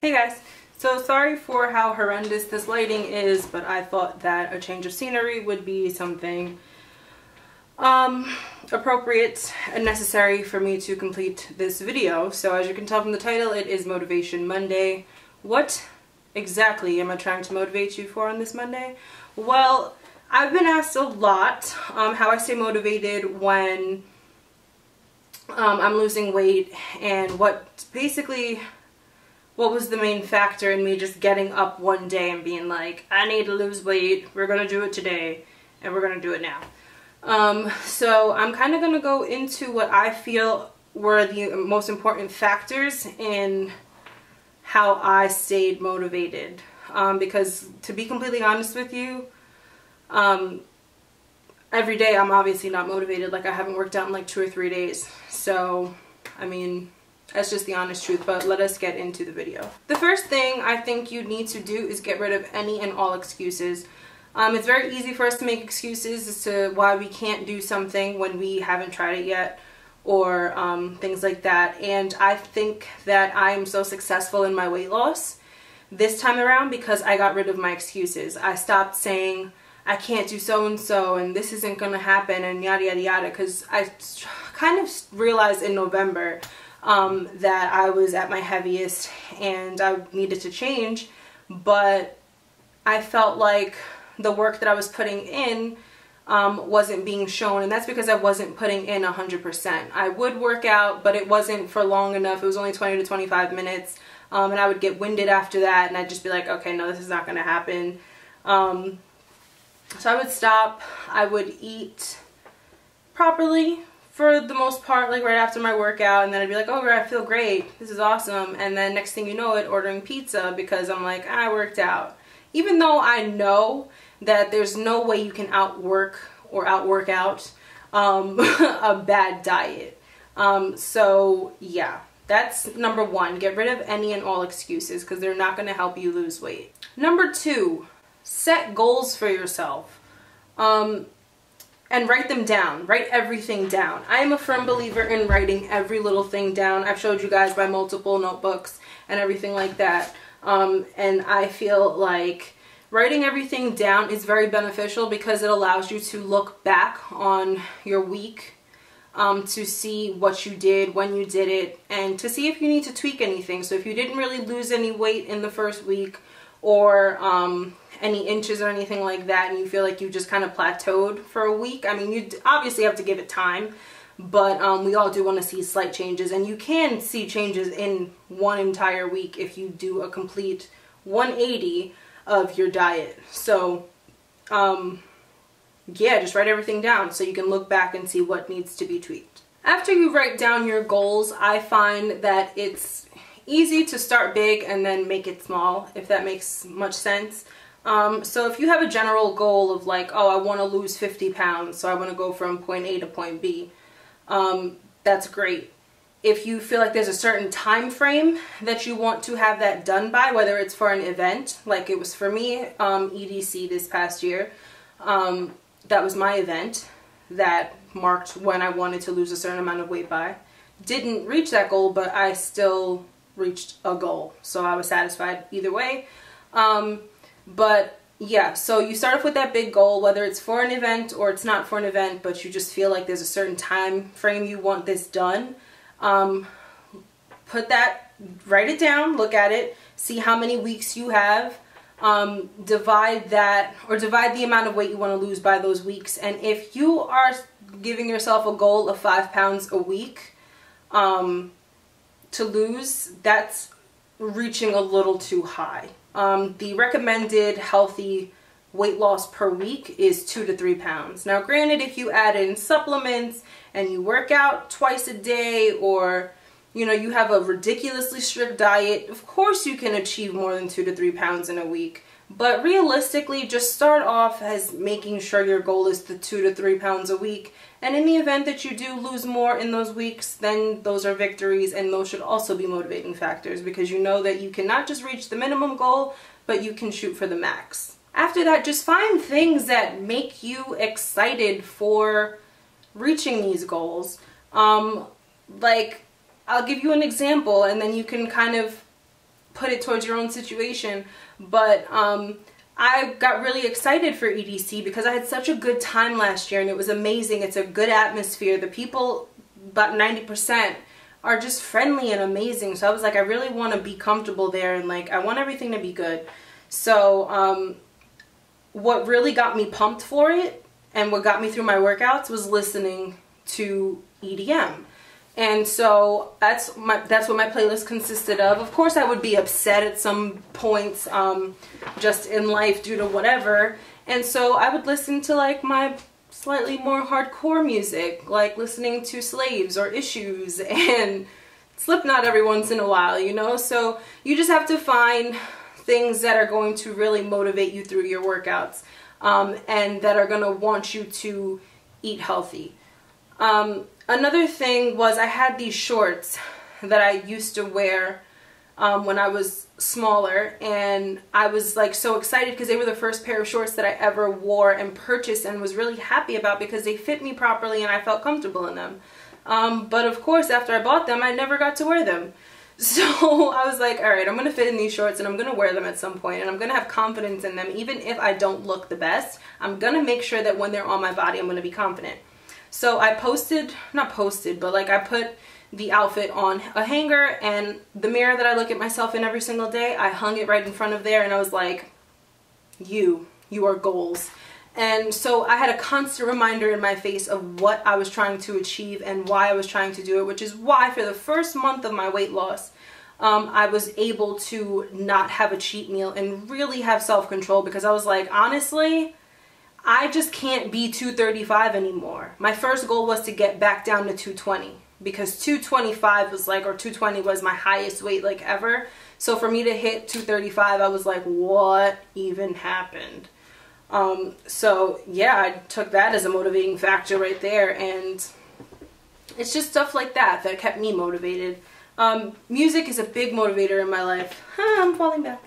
Hey guys, so sorry for how horrendous this lighting is, but I thought that a change of scenery would be something appropriate and necessary for me to complete this video. So as you can tell from the title, it is Motivation Monday. What exactly am I trying to motivate you for on this Monday? Well, I've been asked a lot how I stay motivated when I'm losing weight, and what was the main factor in me just getting up one day and being like, I need to lose weight, we're gonna do it today, and we're gonna do it now. So I'm kind of gonna go into what I feel were the most important factors in how I stayed motivated. Because to be completely honest with you, every day I'm obviously not motivated. Like, I haven't worked out in like 2 or 3 days. So, I mean, that's just the honest truth, but let us get into the video. The first thing I think you need to do is get rid of any and all excuses. It's very easy for us to make excuses as to why we can't do something when we haven't tried it yet, or things like that. And I think that I am so successful in my weight loss this time around because I got rid of my excuses. I stopped saying, I can't do so-and-so and this isn't gonna happen and yada yada yada, because I kind of realized in November that I was at my heaviest and I needed to change, but I felt like the work that I was putting in wasn't being shown, and that's because I wasn't putting in 100%. I would work out, but it wasn't for long enough. It was only 20 to 25 minutes, and I would get winded after that, and I'd just be like, okay, no, this is not going to happen. So I would stop. I would eat properly for the most part, like right after my workout, and then I'd be like, oh, I feel great, this is awesome, and then next thing you know it, ordering pizza because I'm like, I worked out. Even though I know that there's no way you can outwork or outwork out a bad diet. So yeah, that's number one. Get rid of any and all excuses because they're not going to help you lose weight. Number two, set goals for yourself. And write them down. Write everything down. I am a firm believer in writing every little thing down. I've showed you guys my multiple notebooks and everything like that. And I feel like writing everything down is very beneficial because it allows you to look back on your week, to see what you did, when you did it, and to see if you need to tweak anything. So if you didn't really lose any weight in the first week, or any inches or anything like that, and you feel like you just kind of plateaued for a week, I mean, you obviously have to give it time, but we all do want to see slight changes, and you can see changes in one entire week if you do a complete 180 of your diet. So yeah, just write everything down so you can look back and see what needs to be tweaked. After you write down your goals, I find that it's easy to start big and then make it small, if that makes much sense. So if you have a general goal of like, oh, I want to lose 50 pounds, so I want to go from point A to point B, that's great. If you feel like there's a certain time frame that you want to have that done by, whether it's for an event, like it was for me, EDC this past year, that was my event that marked when I wanted to lose a certain amount of weight by. Didn't reach that goal, but I still reached a goal, so I was satisfied either way. But yeah, so you start off with that big goal, whether it's for an event or it's not for an event, but you just feel like there's a certain time frame you want this done. Write it down, look at it, see how many weeks you have, divide the amount of weight you want to lose by those weeks. And if you are giving yourself a goal of 5 pounds a week to lose, that's reaching a little too high. The recommended healthy weight loss per week is 2 to 3 pounds. Now granted, if you add in supplements and you work out twice a day, or you know, you have a ridiculously strict diet, of course you can achieve more than 2 to 3 pounds in a week. But realistically, just start off as making sure your goal is the 2 to 3 pounds a week. And in the event that you do lose more in those weeks, then those are victories, and those should also be motivating factors, because you know that you cannot just reach the minimum goal, but you can shoot for the max. After that, just find things that make you excited for reaching these goals. Like, I'll give you an example, and then you can kind of put it towards your own situation. But I got really excited for EDC because I had such a good time last year and it was amazing. It's a good atmosphere. The people, about 90%, are just friendly and amazing. So I was like, I really want to be comfortable there and like I want everything to be good. So what really got me pumped for it and what got me through my workouts was listening to EDM. And so that's what my playlist consisted of. Of course I would be upset at some points just in life due to whatever, and so I would listen to like my slightly more hardcore music, like listening to Slaves or Issues and Slipknot every once in a while, you know. So you just have to find things that are going to really motivate you through your workouts and that are going to want you to eat healthy. Another thing was I had these shorts that I used to wear when I was smaller, and I was like so excited because they were the first pair of shorts that I ever wore and purchased and was really happy about because they fit me properly and I felt comfortable in them. But of course after I bought them I never got to wear them. So I was like, alright, I'm going to fit in these shorts and I'm going to wear them at some point and I'm going to have confidence in them. Even if I don't look the best, I'm going to make sure that when they're on my body I'm going to be confident. So I not posted, but like I put the outfit on a hanger, and the mirror that I look at myself in every single day, I hung it right in front of there, and I was like, you are goals. And so I had a constant reminder in my face of what I was trying to achieve and why I was trying to do it, which is why for the first month of my weight loss, I was able to not have a cheat meal and really have self-control, because I was like, honestly, I just can't be 235 anymore. My first goal was to get back down to 220 because 225 was like, or 220 was my highest weight like ever. So for me to hit 235, I was like, what even happened? So yeah, I took that as a motivating factor right there, and it's just stuff like that that kept me motivated. Music is a big motivator in my life. I'm falling back.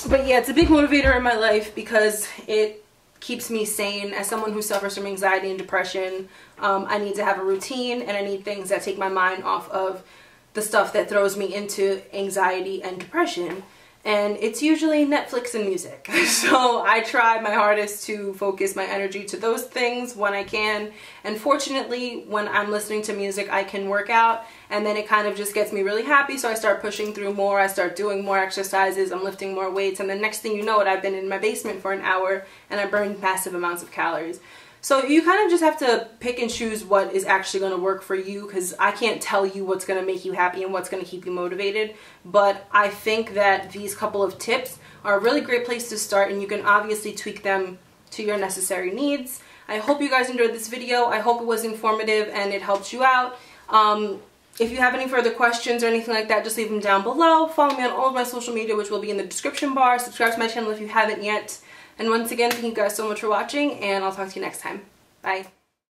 But yeah, it's a big motivator in my life because it keeps me sane. As someone who suffers from anxiety and depression, I need to have a routine, and I need things that take my mind off of the stuff that throws me into anxiety and depression. And it's usually Netflix and music. So I try my hardest to focus my energy to those things when I can. And fortunately, when I'm listening to music, I can work out, and then it kind of just gets me really happy. So I start pushing through more, I start doing more exercises, I'm lifting more weights, and the next thing you know it, I've been in my basement for an hour and I burned massive amounts of calories. So you kind of just have to pick and choose what is actually going to work for you, because I can't tell you what's going to make you happy and what's going to keep you motivated. But I think that these couple of tips are a really great place to start, and you can obviously tweak them to your necessary needs. I hope you guys enjoyed this video. I hope it was informative and it helped you out. If you have any further questions or anything like that, just leave them down below. Follow me on all of my social media, which will be in the description bar. Subscribe to my channel if you haven't yet. And once again, thank you guys so much for watching, and I'll talk to you next time. Bye.